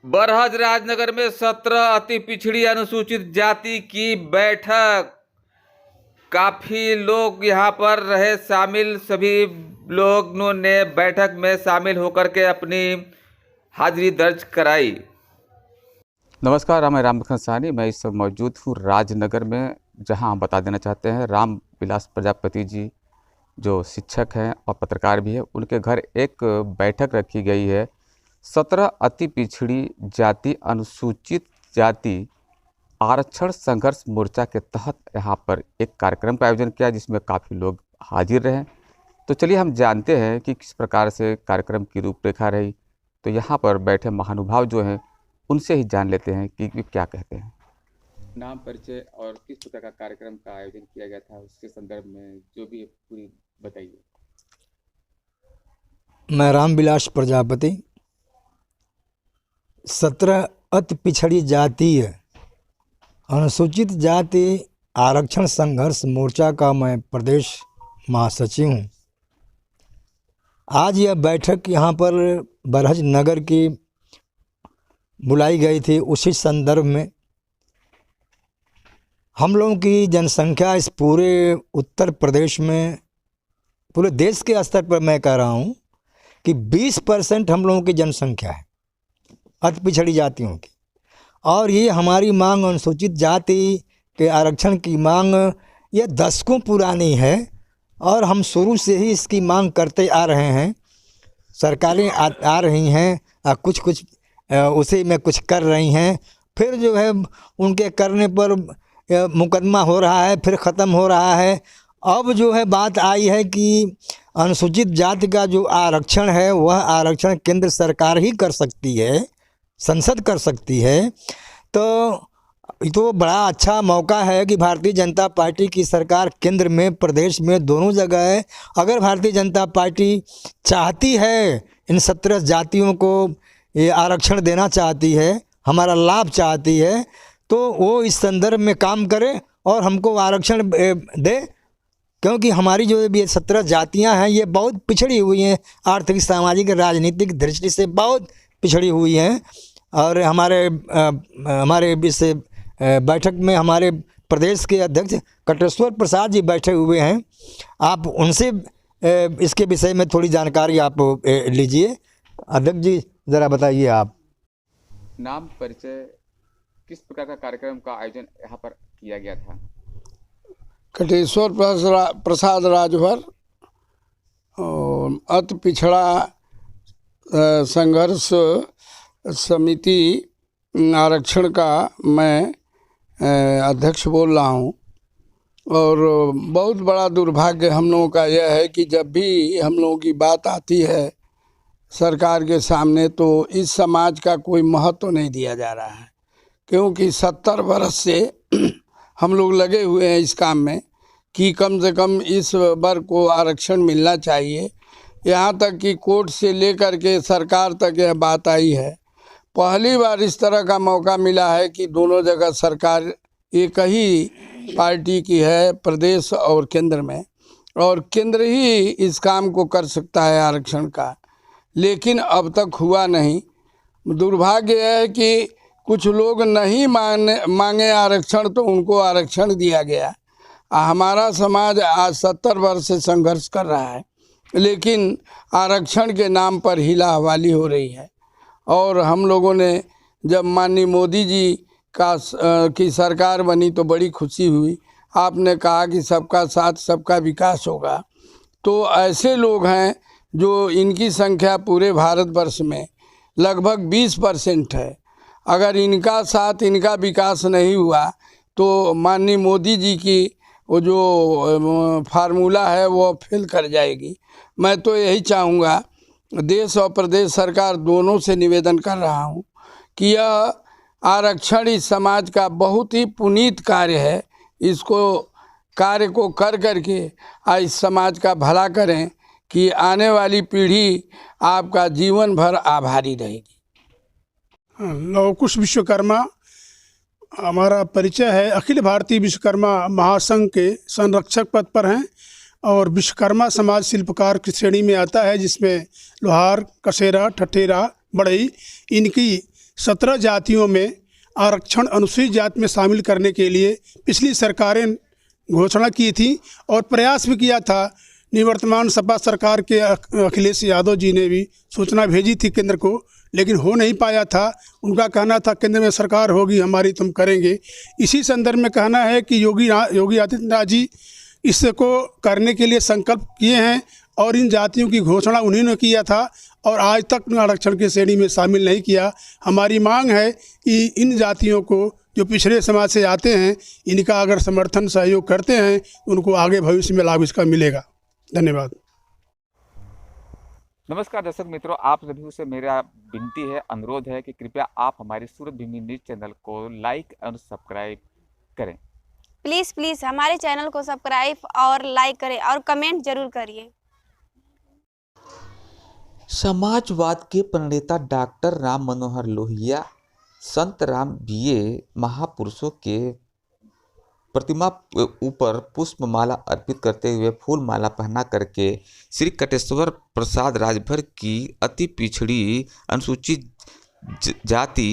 बरहज राजनगर में 17 अति पिछड़ी अनुसूचित जाति की बैठक। काफी लोग यहां पर रहे शामिल। सभी लोगों ने बैठक में शामिल होकर के अपनी हाजिरी दर्ज कराई। नमस्कार, मैं राम सानी। मैं इस समय मौजूद हूँ राजनगर में, जहां हम बता देना चाहते हैं राम विलास प्रजापति जी जो शिक्षक हैं और पत्रकार भी हैं, उनके घर एक बैठक रखी गई है। 17 अति पिछड़ी जाति अनुसूचित जाति आरक्षण संघर्ष मोर्चा के तहत यहाँ पर एक कार्यक्रम का आयोजन किया, जिसमें काफ़ी लोग हाजिर रहे। तो चलिए हम जानते हैं कि किस प्रकार से कार्यक्रम की रूपरेखा रही। तो यहाँ पर बैठे महानुभाव जो हैं उनसे ही जान लेते हैं कि क्या कहते हैं। नाम, परिचय और किस प्रकार का कार्यक्रम का आयोजन किया गया था, उसके संदर्भ में जो भी पूरी बताइए। मैं राम विलास प्रजापति 17 अति पिछड़ी जातीय अनुसूचित जाति आरक्षण संघर्ष मोर्चा का मैं प्रदेश महासचिव हूँ। आज यह बैठक यहाँ पर बरहज नगर की बुलाई गई थी। उसी संदर्भ में हम लोगों की जनसंख्या इस पूरे उत्तर प्रदेश में, पूरे देश के स्तर पर मैं कह रहा हूँ कि 20% हम लोगों की जनसंख्या है अति पिछड़ी जातियों की। और ये हमारी मांग अनुसूचित जाति के आरक्षण की मांग ये दशकों पुरानी है और हम शुरू से ही इसकी मांग करते आ रहे हैं। सरकारें आ रही हैं, कुछ उसी में कुछ कर रही हैं, फिर जो है उनके करने पर मुकदमा हो रहा है, फिर ख़त्म हो रहा है। अब जो है बात आई है कि अनुसूचित जाति का जो आरक्षण है वह आरक्षण केंद्र सरकार ही कर सकती है, संसद कर सकती है। तो बड़ा अच्छा मौका है कि भारतीय जनता पार्टी की सरकार केंद्र में, प्रदेश में, दोनों जगह है। अगर भारतीय जनता पार्टी चाहती है इन 17 जातियों को ये आरक्षण देना चाहती है, हमारा लाभ चाहती है, तो वो इस संदर्भ में काम करे और हमको आरक्षण दे। क्योंकि हमारी जो ये 17 जातियां हैं ये बहुत पिछड़ी हुई हैं, आर्थिक, सामाजिक, राजनीतिक दृष्टि से बहुत पिछड़ी हुई हैं। और हमारे इस बैठक में हमारे प्रदेश के अध्यक्ष कटेश्वर प्रसाद जी बैठे हुए हैं। आप उनसे इसके विषय में थोड़ी जानकारी आप लीजिए। अध्यक्ष जी, ज़रा बताइए आप। नाम, परिचय, किस प्रकार का कार्यक्रम का आयोजन यहाँ पर किया गया था। कटेश्वर प्रसाद राजभर अति पिछड़ा संघर्ष समिति आरक्षण का मैं अध्यक्ष बोल रहा हूँ। और बहुत बड़ा दुर्भाग्य हम लोगों का यह है कि जब भी हम लोगों की बात आती है सरकार के सामने तो इस समाज का कोई महत्व नहीं दिया जा रहा है। क्योंकि 70 वर्ष से हम लोग लगे हुए हैं इस काम में कि कम से कम इस वर्ग को आरक्षण मिलना चाहिए। यहाँ तक कि कोर्ट से लेकर के सरकार तक यह बात आई है। पहली बार इस तरह का मौका मिला है कि दोनों जगह सरकार एक ही पार्टी की है, प्रदेश और केंद्र में, और केंद्र ही इस काम को कर सकता है आरक्षण का, लेकिन अब तक हुआ नहीं। दुर्भाग्य है कि कुछ लोग नहीं मांगे आरक्षण तो उनको आरक्षण दिया गया। हमारा समाज आज 70 वर्ष से संघर्ष कर रहा है, लेकिन आरक्षण के नाम पर हिला हवाली हो रही है। और हम लोगों ने जब माननीय मोदी जी की सरकार बनी तो बड़ी खुशी हुई। आपने कहा कि सबका साथ सबका विकास होगा। तो ऐसे लोग हैं जो इनकी संख्या पूरे भारतवर्ष में लगभग 20% है। अगर इनका साथ, इनका विकास नहीं हुआ तो माननीय मोदी जी की वो जो फार्मूला है वो फेल कर जाएगी। मैं तो यही चाहूँगा, देश और प्रदेश सरकार दोनों से निवेदन कर रहा हूँ कि यह आरक्षण इस समाज का बहुत ही पुनीत कार्य है। इसको कार्य को कर करके इस समाज का भला करें कि आने वाली पीढ़ी आपका जीवन भर आभारी रहेगी। लवकुश विश्वकर्मा हमारा परिचय है। अखिल भारतीय विश्वकर्मा महासंघ के संरक्षक पद पर हैं और विश्वकर्मा समाज शिल्पकार की श्रेणी में आता है, जिसमें लोहार, कसेरा, ठठेरा, बढ़ई इनकी 17 जातियों में आरक्षण अनुसूचित जाति में शामिल करने के लिए पिछली सरकारें घोषणा की थी और प्रयास भी किया था। निवर्तमान सपा सरकार के अखिलेश यादव जी ने भी सूचना भेजी थी केंद्र को, लेकिन हो नहीं पाया था। उनका कहना था केंद्र में सरकार होगी हमारी, तुम करेंगे। इसी संदर्भ में कहना है कि योगी आदित्यनाथ जी इसको करने के लिए संकल्प किए हैं और इन जातियों की घोषणा उन्हीं ने किया था और आज तक आरक्षण की श्रेणी में शामिल नहीं किया। हमारी मांग है कि इन जातियों को जो पिछड़े समाज से आते हैं, इनका अगर समर्थन सहयोग करते हैं तो उनको आगे भविष्य में लाभ इसका मिलेगा। धन्यवाद। नमस्कार दर्शक मित्रों, आप सभी से मेरा विनती है, अनुरोध है कि कृपया आप हमारे सूरत भूमि न्यूज चैनल को लाइक और सब्सक्राइब करें। प्लीज़ हमारे चैनल को सब्सक्राइब और लाइक करें और कमेंट जरूर करिए। समाजवाद के प्रणेता डॉक्टर राम मनोहर लोहिया संत राम बीए महापुरुषों के प्रतिमा ऊपर पुष्पमाला अर्पित करते हुए फूल माला पहना करके श्री कटेश्वर प्रसाद राजभर की अति पिछड़ी अनुसूचित जाति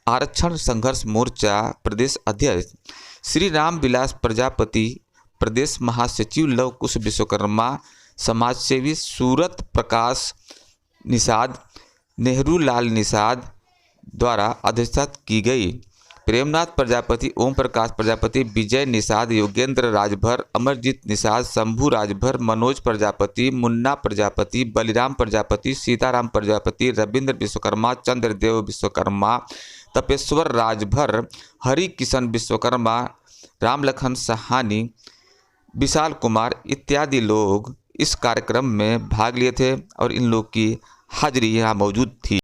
आरक्षण संघर्ष मोर्चा प्रदेश अध्यक्ष श्री राम विलास प्रजापति, प्रदेश महासचिव लव कुश विश्वकर्मा, समाजसेवी सूरत प्रकाश निषाद, नेहरू लाल निषाद द्वारा अध्यक्षता की गई। प्रेमनाथ प्रजापति, ओम प्रकाश प्रजापति, विजय निषाद, योगेंद्र राजभर, अमरजीत निषाद, शंभू राजभर, मनोज प्रजापति, मुन्ना प्रजापति, बलिराम प्रजापति, सीताराम प्रजापति, रविंद्र विश्वकर्मा, चंद्रदेव विश्वकर्मा, तपेश्वर राजभर, हरि किशन विश्वकर्मा, रामलखन सहानी, विशाल कुमार इत्यादि लोग इस कार्यक्रम में भाग लिए थे और इन लोग की हाजिरी यहाँ मौजूद थी।